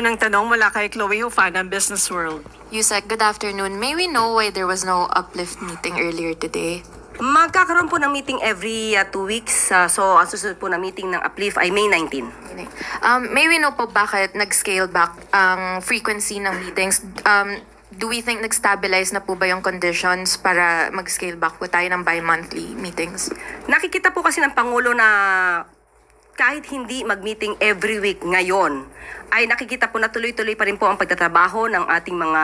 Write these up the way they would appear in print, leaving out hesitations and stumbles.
Unang tanong mula kay Chloe Hufana, Business World. Yusek, good afternoon. May we know why there was no uplift meeting earlier today? Magkakaroon po ng meeting every 2 weeks. So, ang susunod po na meeting ng Uplift ay May 19. May we know po bakit nag-scale back ang frequency ng meetings? Do we think nag-stabilize na po ba yung conditions para mag-scale back po tayo ng bi-monthly meetings? Nakikita po kasi ng Pangulo na kahit hindi mag-meeting every week ngayon, ay nakikita po na tuloy-tuloy pa rin po ang pagtatrabaho ng ating mga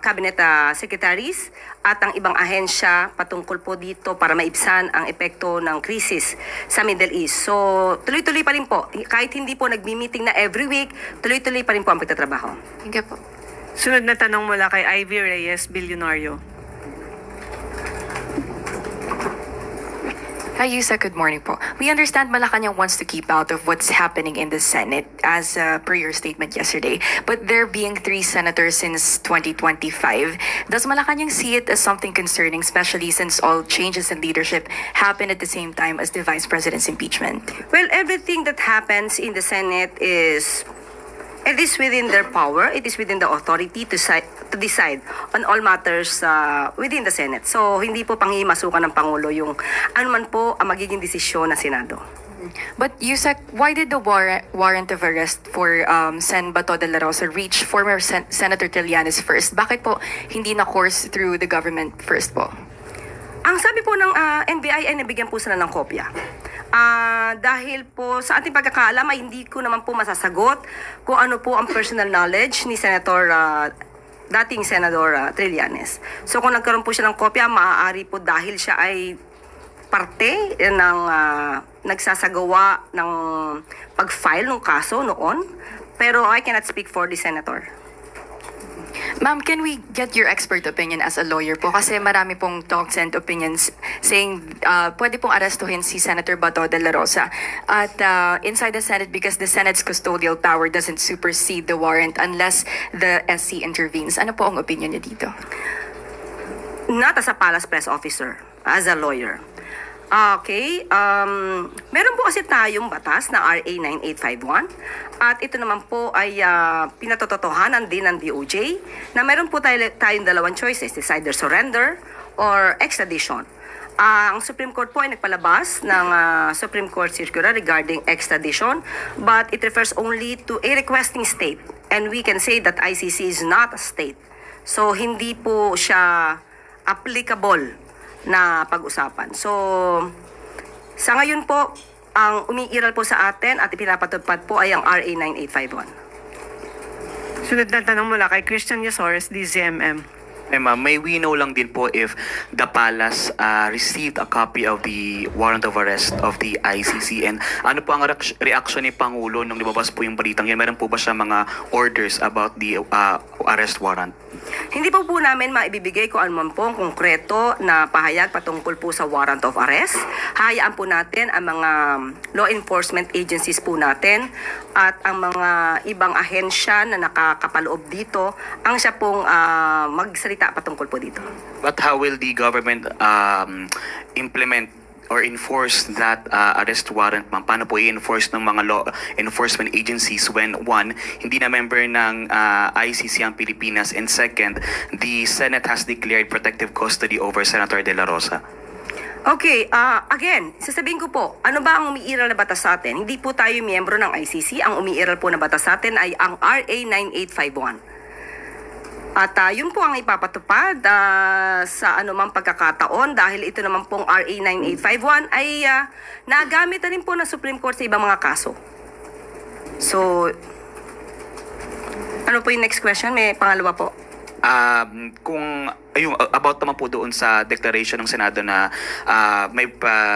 cabinet secretaries at ang ibang ahensya patungkol po dito para maibsan ang epekto ng krisis sa Middle East. So, tuloy-tuloy pa rin po. Kahit hindi po nag-meeting na every week, tuloy-tuloy pa rin po ang pagtatrabaho. Thank you po. Sunod na tanong mula kay Ivy Reyes, Bilyonaryo. Hi, Yusek. Good morning po. We understand Malacanang wants to keep out of what's happening in the Senate as per your statement yesterday. But there being 3 senators since 2025, does Malacanang see it as something concerning, especially since all changes in leadership happen at the same time as the Vice President's impeachment? Well, everything that happens in the Senate is within their power. It is within the authority to decide on all matters within the Senate. So, hindi po panghimasukan ng Pangulo yung anuman po ang magiging desisyon ng Senado. But Yusek, why did the warrant of arrest for Sen. Bato de la Rosa reach former Senator Trillanes first? Bakit po hindi na course through the government first po? Ang sabi po ng NBI ay nabigyan po sila ng kopya. Dahil po sa ating pagkakaalam ay hindi ko naman po masasagot kung ano po ang personal knowledge ni dating Senador Trillanes. So kung nagkaroon po siya ng kopya, maaari po dahil siya ay parte ng nagsasagawa ng pag-file ng kaso noon. Pero I cannot speak for the Senator. Ma'am, can we get your expert opinion as a lawyer po? Kasi marami pong talks and opinions saying pwede pong arestuhin si Senator Bato de la Rosa at inside the Senate because the Senate's custodial power doesn't supersede the warrant unless the SC intervenes. Ano po ang opinion niyo dito? Not as a palace press officer, as a lawyer. Okay, meron po kasi tayong batas na RA 9851 at ito naman po ay pinatototohanan din ng DOJ na meron po tayong dalawang choices, it's either surrender or extradition. Ang Supreme Court po ay nagpalabas ng Supreme Court circular regarding extradition, but it refers only to a requesting state and we can say that ICC is not a state. So hindi po siya applicable na pag-usapan. So, sa ngayon po, ang umiiral po sa atin at ipinapatupad po ay ang RA 9851. Sunod na tanong mula kay Christian Yasores, DZMM. Ma'am, may we know lang din po if the palace received a copy of the warrant of arrest of the ICC and ano po ang reaction ni Pangulo nung lumabas po yung balitang yan? Meron po ba siya mga orders about the arrest warrant? Hindi po namin maibibigay kung ano man po ang konkreto na pahayag patungkol po sa warrant of arrest. Hayaan po natin ang mga law enforcement agencies po natin at ang mga ibang ahensya na nakakapaloob dito ang siya pong magsalita patungkol po dito. But how will the government implement or enforce that arrest warrant, ma'am? Paano po i-enforce ng mga law enforcement agencies when one, hindi na member ng ICC ang Pilipinas, and second, the Senate has declared protective custody over Senator De La Rosa? Okay, again, sasabihin ko po, ano ba ang umiiral na batas sa atin? Hindi po tayo miyembro ng ICC. Ang umiiral po na batas sa atin ay ang RA 9851. At yun po ang ipapatupad sa anumang pagkakataon dahil ito naman pong RA 9851 ay nagamit na rin po ng Supreme Court sa ibang mga kaso. So, ano po yung next question? May pangalawa po. About naman po doon sa declaration ng Senado na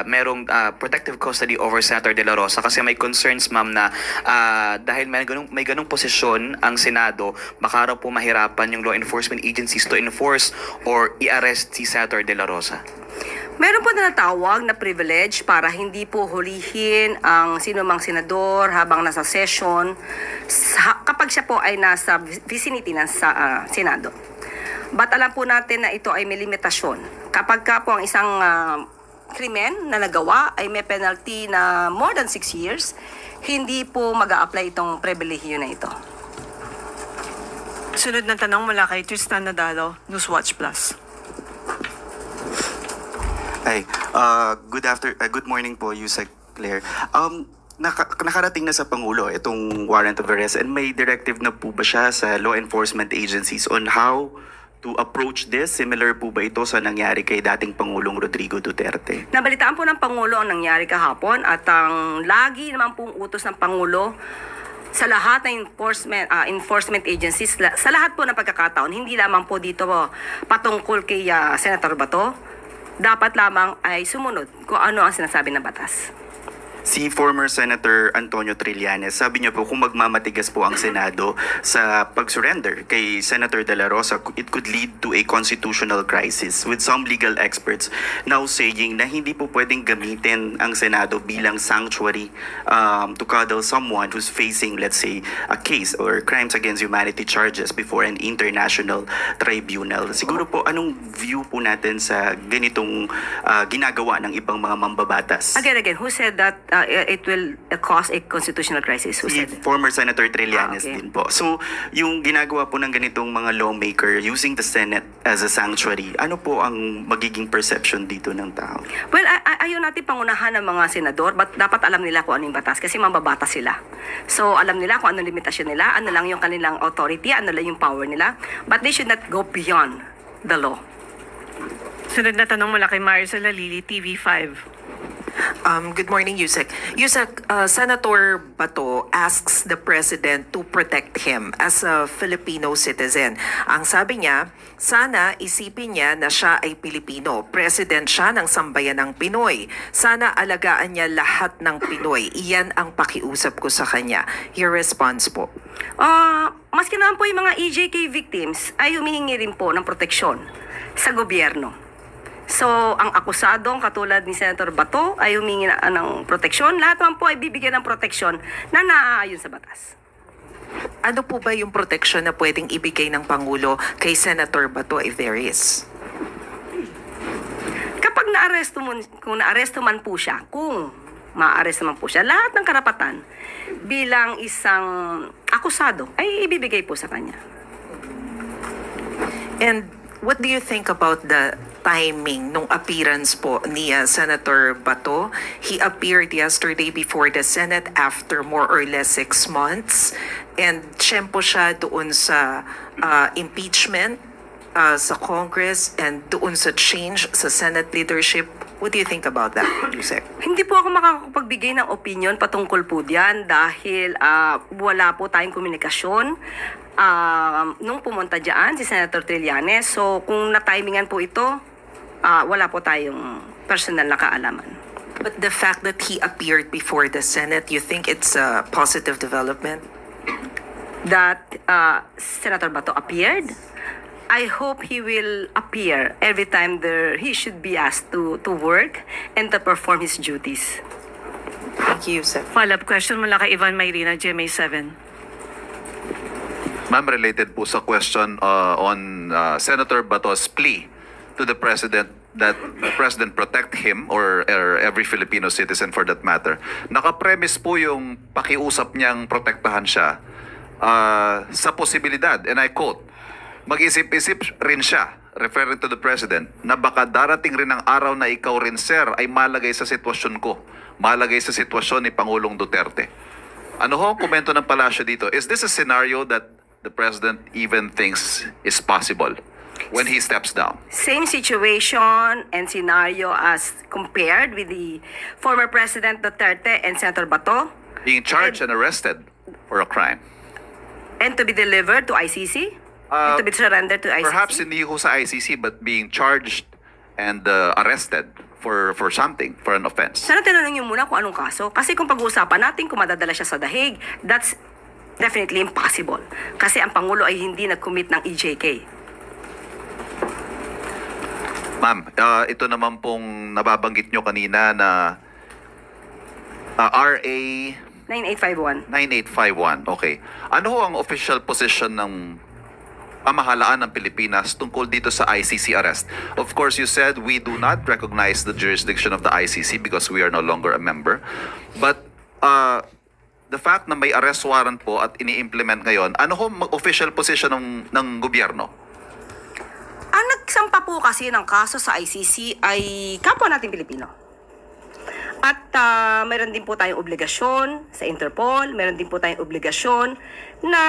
merong protective custody over Senator De La Rosa kasi may concerns, ma'am, na dahil may ganung posisyon ang Senado, baka raw po mahirapan yung law enforcement agencies to enforce or i-arrest si Senator De La Rosa. Meron po na natawag na privilege para hindi po hulihin ang sinumang senador habang nasa session kapag siya po ay nasa vicinity ng Senado. But alam po natin na ito ay may limitasyon. Kapag ka po ang isang krimen na nagawa ay may penalty na more than 6 years, hindi po mag-a-apply itong pribilehyo na ito. Sunod na tanong mula kay Tristan Nadalo, Newswatch Plus. Ay, good morning po, Yusek Claire. Nakarating na sa Pangulo itong warrant of arrest, and may directive na po ba siya sa law enforcement agencies on how to approach this? Similar po ba ito sa nangyari kay dating Pangulong Rodrigo Duterte? Nabalitaan po ng Pangulo ang nangyari kahapon at ang lagi naman pong utos ng Pangulo sa lahat ng enforcement agencies, sa lahat po ng pagkakataon, hindi lamang po dito patungkol kay Senator Bato, dapat lamang ay sumunod kung ano ang sinasabi ng batas. Si former Senator Antonio Trillanes, sabi niya po kung magmamatigas po ang Senado sa pag-surrender kay Senator De La Rosa, it could lead to a constitutional crisis, with some legal experts now saying na hindi po pwedeng gamitin ang Senado bilang sanctuary to cuddle someone who's facing, let's say, a case or crimes against humanity charges before an international tribunal. Siguro po, anong view po natin sa ganitong ginagawa ng ibang mga mambabatas? Again, who said that it will cause a constitutional crisis? Who Si said that? former Senator Trillanes Okay. din po. So, yung ginagawa po ng ganitong mga lawmaker using the Senate as a sanctuary, ano po ang magiging perception dito ng tao? Well, ayaw natin pangunahan ng mga senador, but dapat alam nila kung ano yung batas kasi mambabatas sila. So, alam nila kung ano limitasyon nila, ano lang yung kanilang authority, ano lang yung power nila, but they should not go beyond the law. Sunod na tanong mula kay Marisol Lalili, TV5. Good morning, Yusek. Yusek, Senator Bato asks the President to protect him as a Filipino citizen. Ang sabi niya, sana isipin niya na siya ay Pilipino. President siya ng sambayan ng Pinoy. Sana alagaan niya lahat ng Pinoy. Iyan ang pakiusap ko sa kanya. Your response po. Maski naman po yung mga EJK victims ay humihingi rin po ng proteksyon sa gobyerno. So, ang akusadong katulad ni Senator Bato ay humingi ng proteksyon. Lahat naman po ay bibigyan ng proteksyon na naaayon sa batas. Ano po ba yung protection na pwedeng ibigay ng Pangulo kay Senator Bato if there is? Kapag kung naaresto man po siya, kung maaresto man po siya, lahat ng karapatan bilang isang akusado ay ibibigay po sa kanya. And what do you think about the timing nung appearance po ni Senator Bato? He appeared yesterday before the Senate after more or less 6 months. And tiyempo siya doon sa impeachment sa Congress and doon sa change sa Senate leadership. What do you think about that, Yusek? Hindi po ako makakapagbigay ng opinion patungkol po diyan dahil wala po tayong komunikasyon nung pumunta diyan si Senator Trillanes. So kung na-timingan po ito, wala po tayong personal na kaalaman. But the fact that he appeared before the Senate, you think it's a positive development? That Senator Bato appeared, I hope he will appear every time he should be asked to work and to perform his duties. Thank you, Yusek. Follow-up question mula kay Ivan Mayrina, GMA7. Ma'am, related po sa question on Senator Bato's plea to the President that the President protect him or every Filipino citizen for that matter. Nakapremise po yung pakiusap niyang protektahan siya sa posibilidad, and I quote, mag-isip-isip rin siya, referring to the President, na baka darating rin ang araw na ikaw rin, sir, ay malagay sa sitwasyon ko, malagay sa sitwasyon ni Pangulong Duterte. Ano ho ang komento ng palasyo dito? Is this a scenario that the President even thinks is possible when he steps down? Same situation and scenario as compared with the former President Duterte and Senator Bato, Being charged and arrested for a crime. and to be delivered to ICC? And to be surrendered to ICC? Perhaps hindi ho sa ICC, but being charged and arrested for something, for an offense. Sana tinanong niyo muna kung anong kaso. Kasi kung pag-uusapan natin kung madadala siya sa dahig, that's definitely impossible. Kasi ang Pangulo ay hindi nag-commit ng EJK. Ma'am, ito naman pong nababanggit nyo kanina na RA 9851. 9851. Okay. Ano ho ang official position ng pamahalaan ng Pilipinas tungkol dito sa ICC arrest? Of course, you said we do not recognize the jurisdiction of the ICC because we are no longer a member. But the fact na may arrest warrant po at ini-implement ngayon, ano ho official position ng gobyerno? Ang nagsampa po kasi ng kaso sa ICC ay kapwa natin Pilipino. At mayroon din po tayong obligasyon sa Interpol, mayroon din po tayong obligasyon na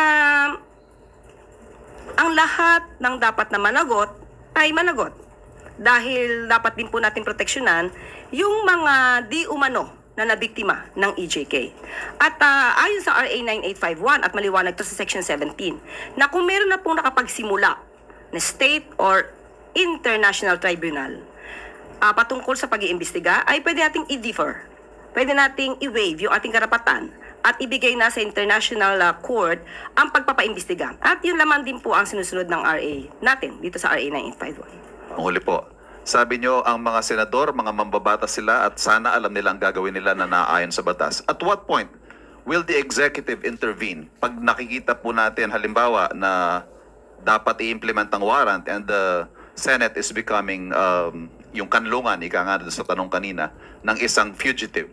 ang lahat ng dapat na managot ay managot. Dahil dapat din po natin proteksyonan yung mga di umano na nabiktima ng EJK. At ayon sa RA 9851 at maliwanag to sa Section 17, na kung meron na pong nakapagsimula na state or international tribunal patungkol sa pag-iimbestiga, ay pwede nating i-defer. Pwede nating i-waive yung ating karapatan at ibigay na sa international court ang pagpapaimbestiga. At yun lamang din po ang sinusunod ng RA natin dito sa RA 9851. Ang huli po, sabi nyo ang mga senador, mga mambabatas sila at sana alam nila ang gagawin nila na naayon sa batas. At what point will the executive intervene? Pag nakikita po natin halimbawa na dapat i-implement ang warrant and the Senate is becoming yung kanlungan, ika nga sa tanong kanina, ng isang fugitive.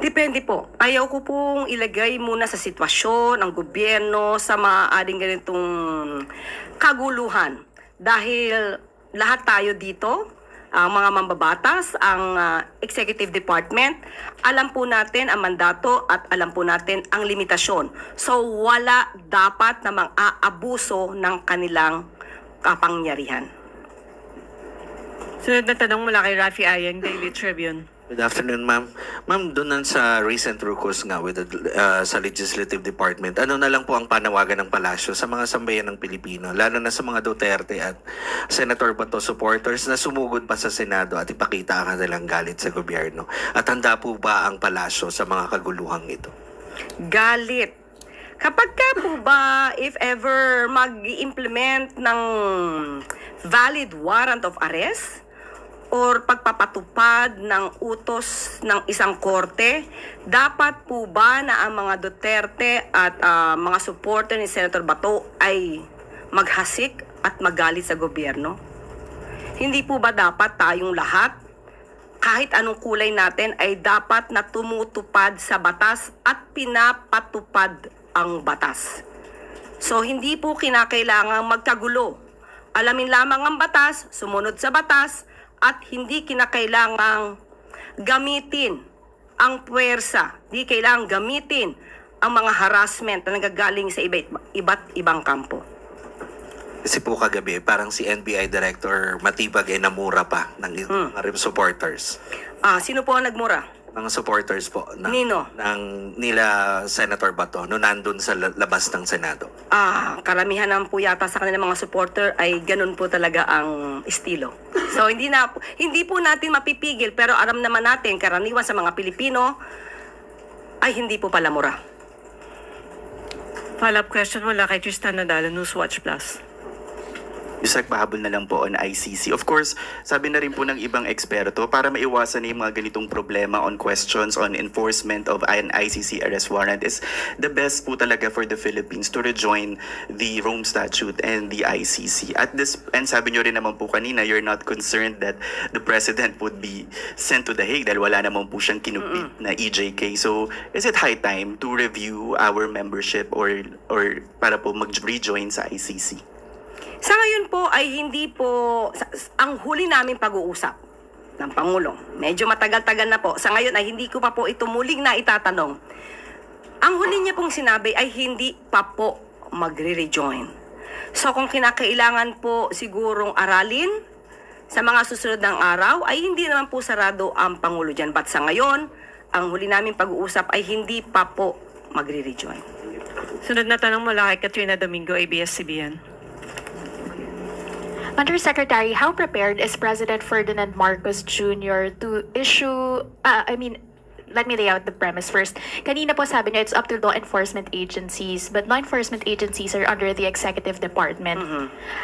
Depende po. Ayaw ko pong ilagay muna sa sitwasyon ng gobyerno sa maaaring ganitong kaguluhan. Dahil lahat tayo dito, ang mga mambabatas, ang executive department, alam po natin ang mandato at alam po natin ang limitasyon. So wala dapat na mang-aabuso ng kanilang kapangyarihan. Sunod na tanong mula kay Rafi Ayeng, Daily Tribune. Good afternoon, ma'am. Ma'am, doon sa recent rukos nga with sa Legislative Department, ano na lang po ang panawagan ng palasyo sa mga sambayan ng Pilipino, lalo na sa mga Duterte at Senator Bato supporters na sumugod pa sa Senado at ipakita ang kanilang galit sa gobyerno? At handa po ba ang palasyo sa mga kaguluhang ito? Galit. Kapag ka po ba, if ever mag-implement ng valid warrant of arrest or pagpapatupad ng utos ng isang korte, dapat po ba na ang mga Duterte at mga supporter ni Senator Bato ay maghasik at magalit sa gobyerno? Hindi po ba dapat tayong lahat, kahit anong kulay natin, ay dapat na tumutupad sa batas at pinapatupad ang batas? So hindi po kinakailangang magkagulo. Alamin lamang ang batas, sumunod sa batas, at hindi kinakailangang gamitin ang puwersa. Hindi kailangang gamitin ang mga harassment na nagagaling sa iba't ibang kampo. Kasi po kagabi, parang si NBI Director Matibag ay namura pa ng mga supporters. Sino po ang nagmura? Mga supporters po Nino? nila Senator Bato no nandun sa labas ng Senado. Karamihan naman po yata sa kanilang mga supporter ay ganun po talaga ang estilo. So hindi po natin mapipigil, pero alam naman natin karaniwan sa mga Pilipino ay hindi po pala mura. Follow-up question mula kay Tristan Nadal, Newswatch Plus. Isaac, pahabol na lang po on ICC. Of course, sabi na rin po ng ibang eksperto, para maiwasan na yung mga ganitong problema on questions on enforcement of an ICC arrest warrant, is the best po talaga for the Philippines to rejoin the Rome Statute and the ICC. And sabi nyo rin naman po kanina, you're not concerned that the President would be sent to The Hague dahil wala naman po siyang kinupit na EJK. So, is it high time to review our membership or para po mag-rejoin sa ICC? Sa ngayon po ay hindi po ang huli namin pag-uusap ng Pangulo. Medyo matagal-tagal na po. Sa ngayon ay hindi ko pa po ito muling na itatanong. Ang huli niya pong sinabi ay hindi pa po magre-rejoin. So kung kinakailangan po sigurong aralin sa mga susunod ng araw, ay hindi naman po sarado ang Pangulo dyan. But sa ngayon, ang huli namin pag-uusap ay hindi pa po magre-rejoin. Sunod na tanong mula kay Katrina Domingo, ABS-CBN. Undersecretary, how prepared is President Ferdinand Marcos Jr. to issue, let me lay out the premise first. Kanina po sabi niya, it's up to law enforcement agencies, but law enforcement agencies are under the executive department.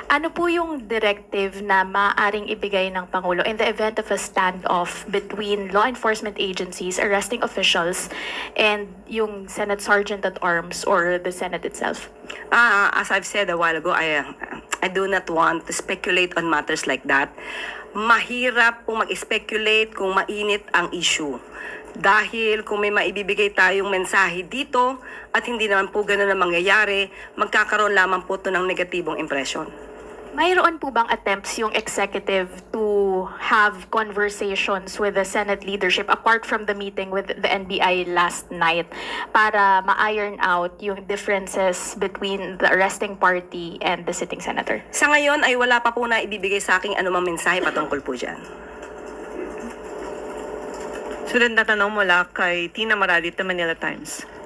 Ano po yung directive na maaaring ibigay ng Pangulo in the event of a standoff between law enforcement agencies, arresting officials, and yung Senate Sergeant at Arms or the Senate itself? As I've said a while ago, I do not want to speculate on matters like that. Mahirap kung mag-speculate kung mainit ang issue. Dahil kung may maibibigay tayong mensahe dito at hindi naman po ganun ang mangyayari, magkakaroon lamang po ito ng negatibong impression. Mayroon po bang attempts yung executive to have conversations with the Senate leadership apart from the meeting with the NBI last night para ma-iron out yung differences between the arresting party and the sitting senator? Sa ngayon ay wala pa po na ibibigay sa aking anumang mensahe patungkol po dyan. Sunod na tanong mula kay Tina Maradit ng Manila Times.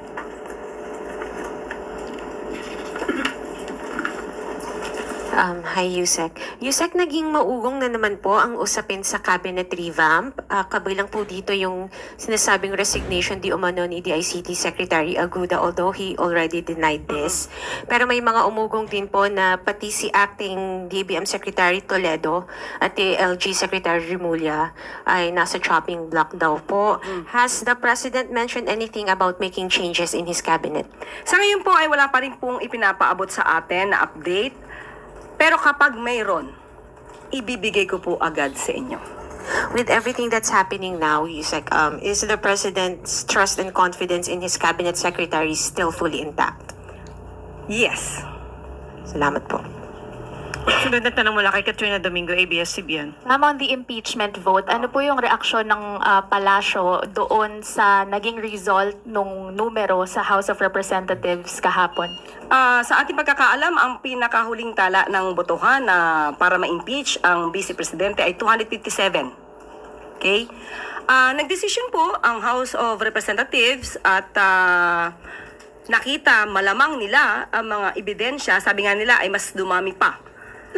Hi, Yusek. Yusek, naging maugong na naman po ang usapin sa cabinet revamp. Kabilang po dito yung sinasabing resignation di umano ni DICT Secretary Aguda, although he already denied this. Pero may mga umugong din po na pati si acting DBM Secretary Toledo at LG Secretary Remulla ay nasa chopping block daw po. Has the President mentioned anything about making changes in his cabinet? Sa ngayon po ay wala pa rin pong ipinapaabot sa atin na update. Pero kapag mayroon, ibibigay ko po agad sa inyo. With everything that's happening now, Yusek, is the President's trust and confidence in his cabinet secretaries still fully intact? Yes. Salamat po. Sunod na tanong mula kay Katrina Domingo, ABS-CBN. Ma'am, on the impeachment vote, ano po yung reaksyon ng palasyo doon sa naging result nung numero sa House of Representatives kahapon? Sa ating pagkakaalam, ang pinakahuling tala ng botohan na para ma-impeach ang Vice Presidente ay 257. Okay? Nagdesisyon po ang House of Representatives at nakita malamang nila ang mga ebidensya, sabi nga nila ay mas dumami pa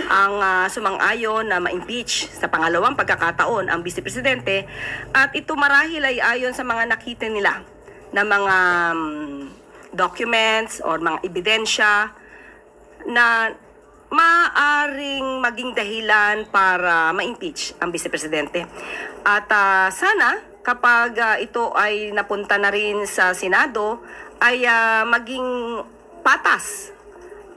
ang sumang-ayon na ma-impeach sa pangalawang pagkakataon ang Vice Presidente, at ito marahil ay ayon sa mga nakita nila na mga documents or mga ebidensya na maaring maging dahilan para ma-impeach ang Vice Presidente. At sana kapag ito ay napunta na rin sa Senado ay maging patas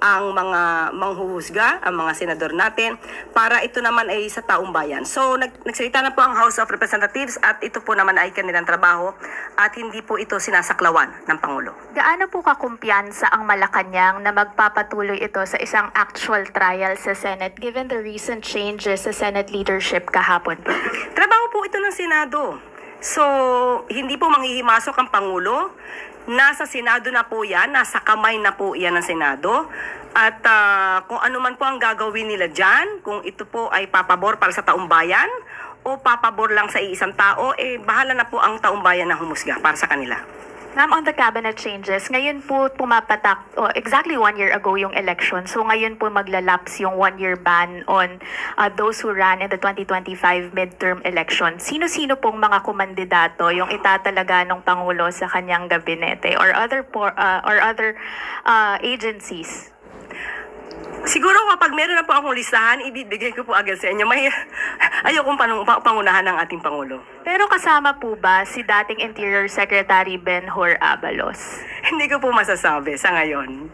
ang mga manghuhusga, ang mga senador natin, para ito naman ay sa taong bayan. So, nagsalita na po ang House of Representatives at ito po naman ay kanilang trabaho at hindi po ito sinasaklawan ng Pangulo. Gaano po kakumpiyansa ang Malacanang na magpapatuloy ito sa isang actual trial sa Senate given the recent changes sa Senate leadership kahapon? Trabaho po ito ng Senado. So, hindi po manghihimasok ang Pangulo. Nasa Senado na po yan, nasa kamay na po yan ng Senado. At kung ano man po ang gagawin nila dyan, kung ito po ay papabor para sa taong bayan o papabor lang sa iisang tao, bahala na po ang taong bayan na humusga para sa kanila. Ma'am, on the cabinet changes, ngayon po pumapatak, exactly 1 year ago yung election. So ngayon po maglalaps yung 1-year ban on those who ran in the 2025 midterm election. Sino-sino pong mga kumandidato yung itatalaga ng Pangulo sa kanyang gabinete or other agencies? Siguro kapag meron na po akong listahan, ibibigay ko po agad sa inyo. Ayokong pangunahan ng ating Pangulo. Pero kasama po ba si dating Interior Secretary Ben-Hur Abalos? Hindi ko po masasabi sa ngayon.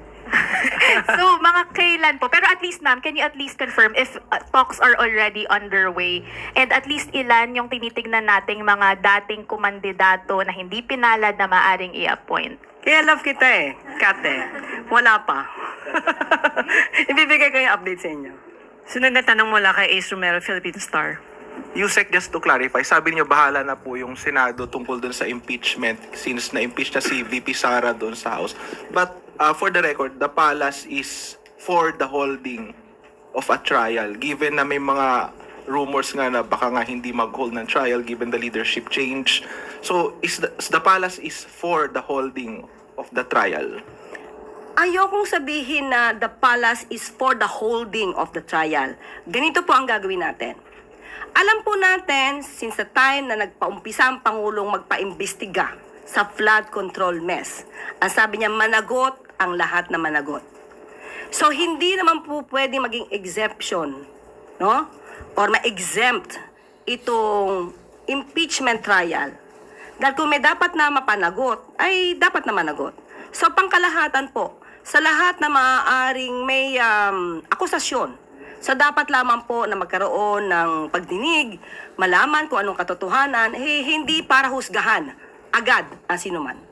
So, mga kailan po? Pero at least, ma'am, can you at least confirm if talks are already underway and at least ilan yung tinitignan nating mga dating kumandidato na hindi pinalad na maaring i-appoint? Kaya love kita Kate. Wala pa. Ibibigay ko yung update sa inyo. Sunod na tanong mula kay Ace Romero, Philippine Star. Yusek, just to clarify, sabi niyo bahala na po yung Senado tungkol dun sa impeachment since na-impeach na si VP Sara dun sa House. But for the record, the palace is for the holding of a trial given na may mga rumors nga na baka nga hindi mag-hold ng trial given the leadership change. So the palace is for the holding of the trial. Ayokong sabihin na the palace is for the holding of the trial. Ganito po ang gagawin natin. Alam po natin, since the time na nagpaumpisa ang Pangulong magpaimbestiga sa flood control mess, ang sabi niya, managot ang lahat na managot. So, hindi naman po pwede maging exemption, no? Or ma-exempt itong impeachment trial. Dahil kung may dapat na mapanagot, ay dapat na managot. So, pangkalahatan po, sa lahat na maaaring may akusasyon, so dapat lamang po na magkaroon ng pagdinig, malaman kung anong katotohanan, hindi para husgahan agad ang sinuman.